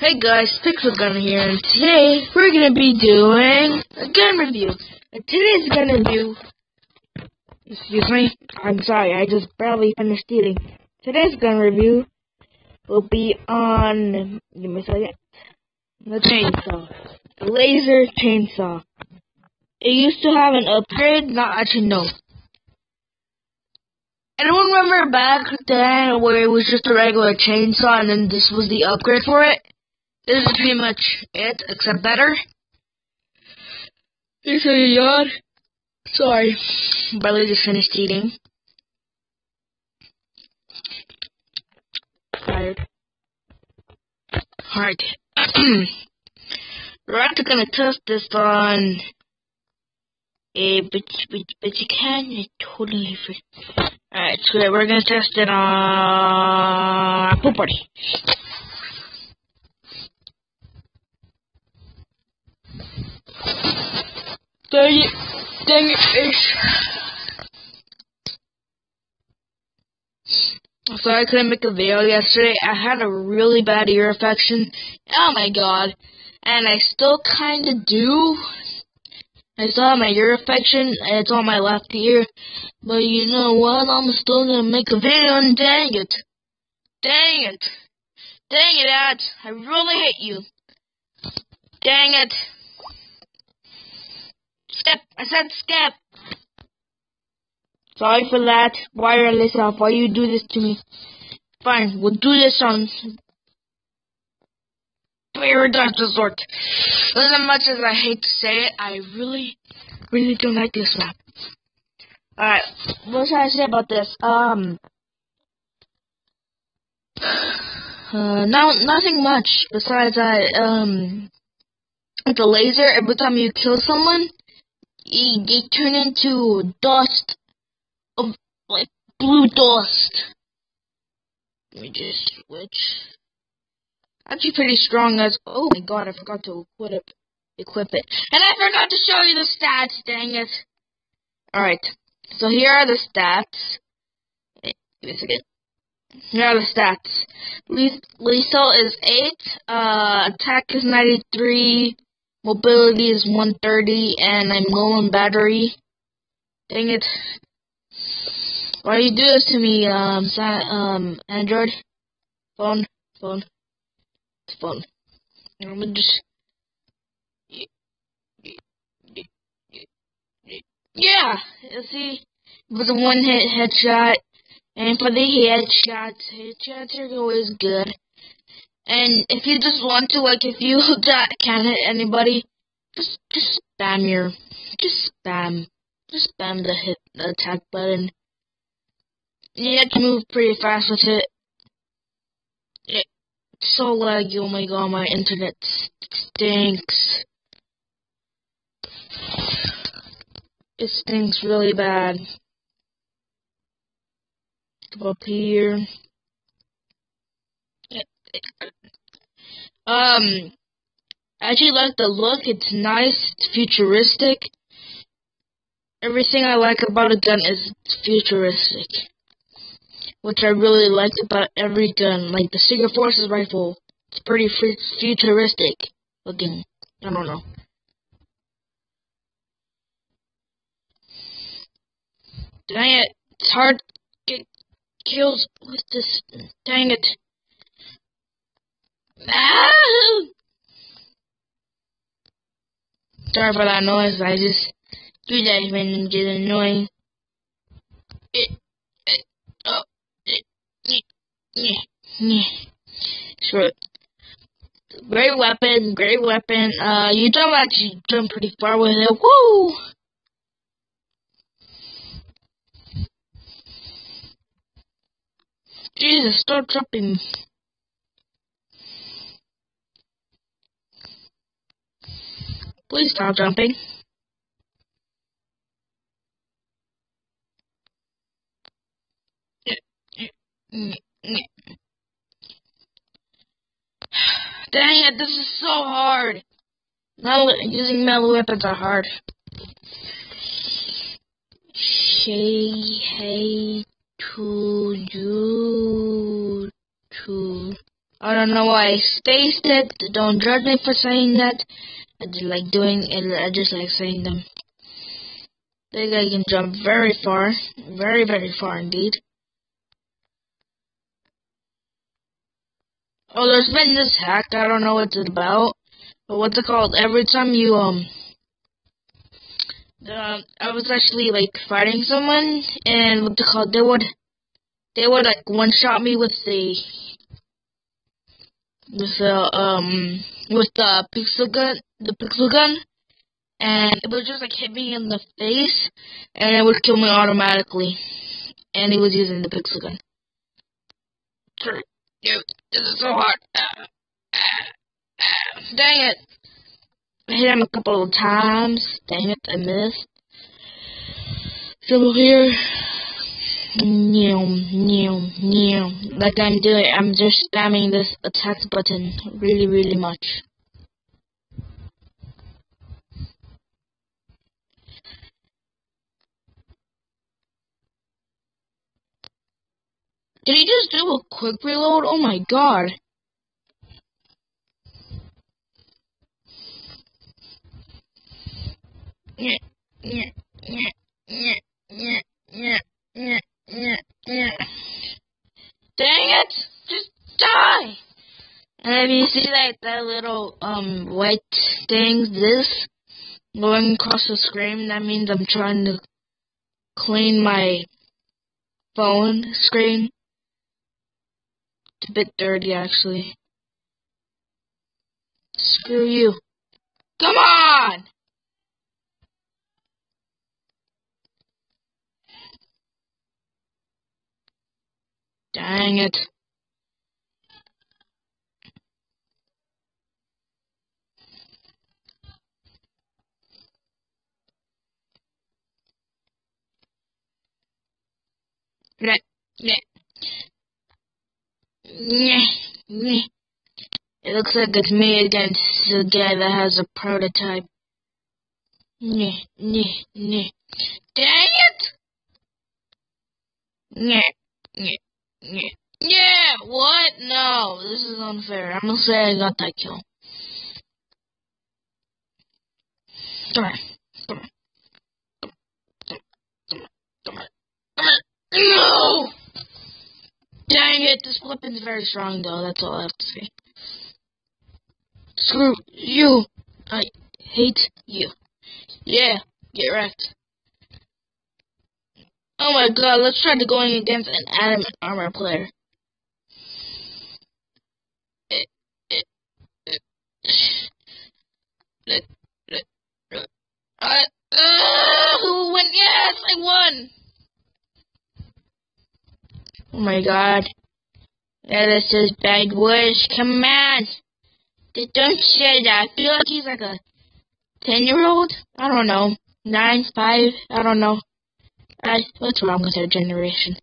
Hey guys, Pixel Gunner here, and today we're gonna be doing a gun review. And today's gun review, excuse me, I'm sorry, I just barely finished eating. Today's gun review will be on, give me a second, the chainsaw, the Lazer chainsaw. It used to have an upgrade, no. I don't remember back then where it was just a regular chainsaw and then this was the upgrade for it. This is pretty much it, except better. Here's a yawn. Sorry, barely just finished eating. Tired. Alright. We're actually gonna test this on a but you can totally free. Alright, so we're gonna test it on a pool party. Dang it, So I couldn't make a video yesterday. I had a really bad ear infection. Oh my god. And I still kinda do. I still have my ear infection, and it's on my left ear. But you know what? I'm still gonna make a video, and dang it. Dang it, Ad. I really hate you. Dang it. Skip. I said skip. Sorry for that. Wireless off. Why you do this to me? Fine, we'll do this on Paradise Resort. As much as I hate to say it, I really don't like this map. Alright, what should I say about this? Nothing much besides that, with the laser, every time you kill someone, they turn into dust of, like, blue dust. Let me just switch. Actually pretty strong as, oh my god, I forgot to equip it. And I forgot to show you the stats, dang it. Alright, so here are the stats. Wait, give me a second. Here are the stats. Lethal is 8, attack is 93, mobility is 130, and I'm low on battery. Dang it. Why do you do this to me, Android? Phone. I'm gonna just... Yeah! You see? It was a one-hit headshot. And for the headshots are always good. And if you just want to, like, if you can't hit anybody, just spam the attack button. You have to move pretty fast with it. It's so laggy, oh my god, my internet stinks. It stinks really bad. Up here. I actually like the look. It's nice. It's futuristic. Everything I like about a gun is futuristic, which I really like about every gun. Like the Secret Forces rifle, it's pretty futuristic looking. I don't know. Dang it! It's hard to get kills with this. Dang it! Ah! Sorry for that noise. I just do that when it gets annoying. Sure. Great weapon. You don't actually jump pretty far with it. Woo! Jesus, stop jumping. Please stop jumping. Dang it, this is so hard. Using melee weapons are hard. Hey to you to. Oh don't know why I spaced it. Don't judge me for saying that. I just like doing it. I just like saying them. This guy can jump very far. Very, very far indeed. Oh, there's been this hack. I don't know what it's about. But what's it called? Every time you, I was actually, like, fighting someone. And what's it called? They would like, one-shot me with the pixel gun, and it would just like hit me in the face, and it would kill me automatically. And he was using the pixel gun. Dude, this is so hard. Dang it! I hit him a couple of times. Dang it, I missed. Trouble here. Like I'm doing, I'm just spamming this attack button really, really much. Did he just do a quick reload? Oh my god. Dang it! Just die! And if you see that little white thing, this going across the screen, that means I'm trying to clean my phone screen. It's a bit dirty actually. Screw you. Come on! Dang it. It looks like it's me against the guy that has a prototype. Dang it! Yeah, what? No, this is unfair. I'm gonna say I got that kill. Come on. No! Dang it, this weapon's very strong though, that's all I have to say. Screw you! I hate you. Yeah, get wrecked. Oh my god, let's try to going against an adamant armor player. Who won? Yes, I won! Oh my god. Yeah, this is bad words. Come on! Don't say that. I feel like he's like a 10-year-old? I don't know. 9, 5, I don't know. What's wrong with our generation?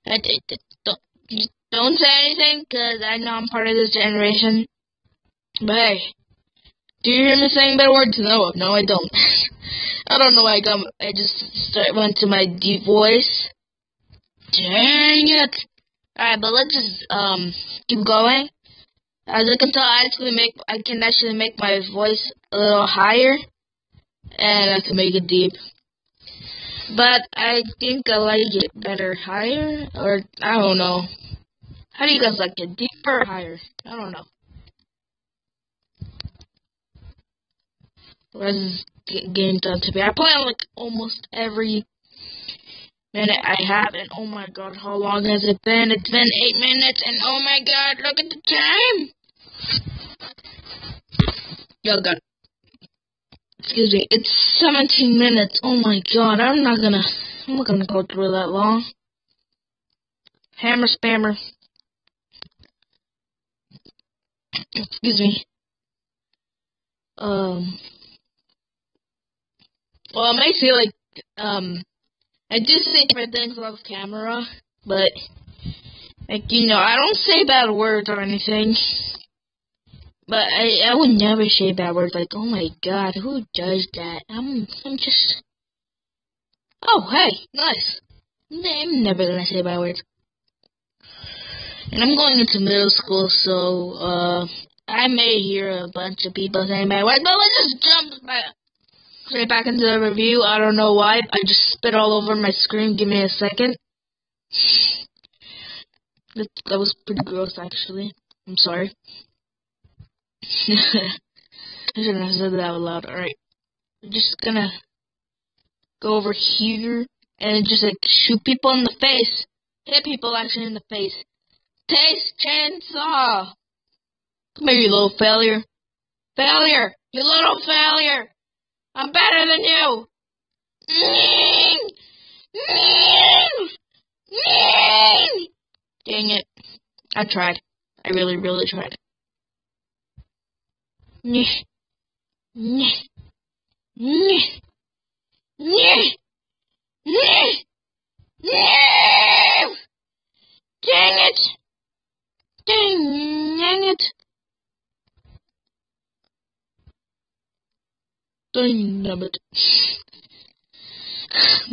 Don't say anything, because I know I'm part of this generation. But hey, do you hear me saying better words? No, I don't. I don't know why I just went to my deep voice. Dang it! Alright, but let's just, keep going. As you can tell, I can actually make my voice a little higher, and I can make it deep. But I think I like it better higher, or I don't know. How do you guys like it? Deeper or higher? I don't know. What is this game done to me? I play on like almost every minute I have, and oh my god, how long has it been? It's been 8 minutes, and oh my god, look at the time! Yo, god. Excuse me, it's 17 minutes. Oh my god, I'm not gonna go through that long. Hammer spammer. Excuse me. Well, it may feel like, I do say different things off camera, but, like, you know, I don't say bad words or anything. But I would never say bad words like, oh my god, who does that? I'm just... Oh, hey, nice. I'm never gonna say bad words. And I'm going into middle school, so, I may hear a bunch of people saying my words, but let's just jump straight back into the review. I don't know why. I just spit all over my screen. Give me a second. That was pretty gross, actually. I'm sorry. I shouldn't have said that out loud. Alright. I'm just gonna go over here and just, like, shoot people in the face. Hit people, actually, in the face. Taste chainsaw! Come here, you little failure. Failure! You little failure! I'm better than you! Dang it. I tried. I really, really tried. Dang it! Dang it!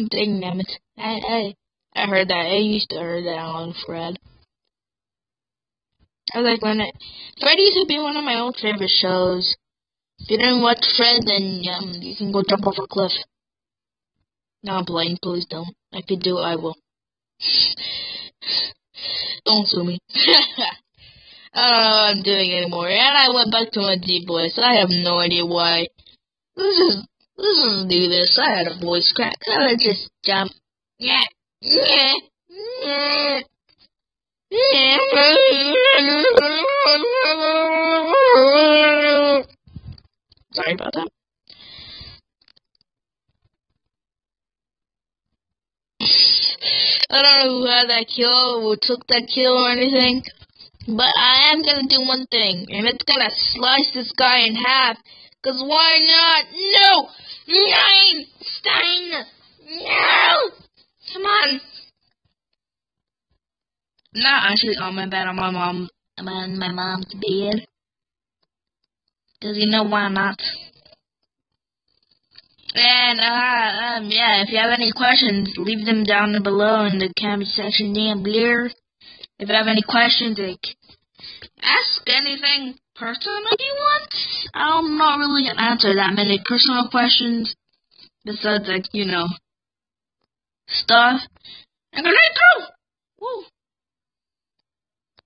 Dang it. I heard that. I used to hear that on Fred. I like when Fred used to be one of my old favorite shows. If you didn't watch Fred, then you can go jump off a cliff. No, I'm playing. Please don't. If you do, I will. Don't sue me. I don't know what I'm doing anymore. And I went back to my deep voice. I have no idea why. Let's just do this. I had a voice crack. Let's just jump. Yeah. Sorry about that. I don't know who had that kill, who took that kill or anything, but I am gonna do one thing, and it's gonna slice this guy in half, cause why not? No! Nine! Stein! No! Come on! Not actually on my bed, I'm on my mom's bed. Cause you know why not? And, yeah, if you have any questions, leave them down below in the comment section down below. If you have any questions, like, ask anything personal if you want. I'm not really gonna answer that many personal questions, besides, like, you know, stuff. I'm gonna go! Woo!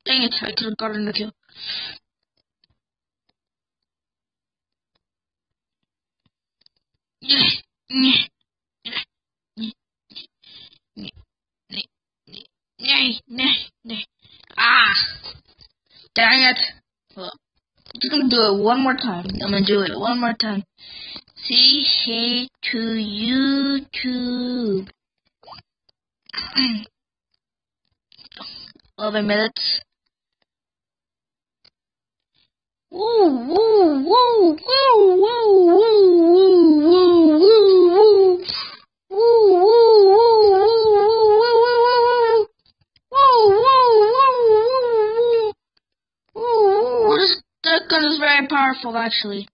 Dang it, I could've gotten the kill. Ah! Dang it! Well, I'm just gonna do it one more time. I'm gonna do it one more time. Say hey to YouTube. 11 minutes. Woo, woo, woo, woo, woo, woo, woo, woo, woo. That gun is very powerful, actually.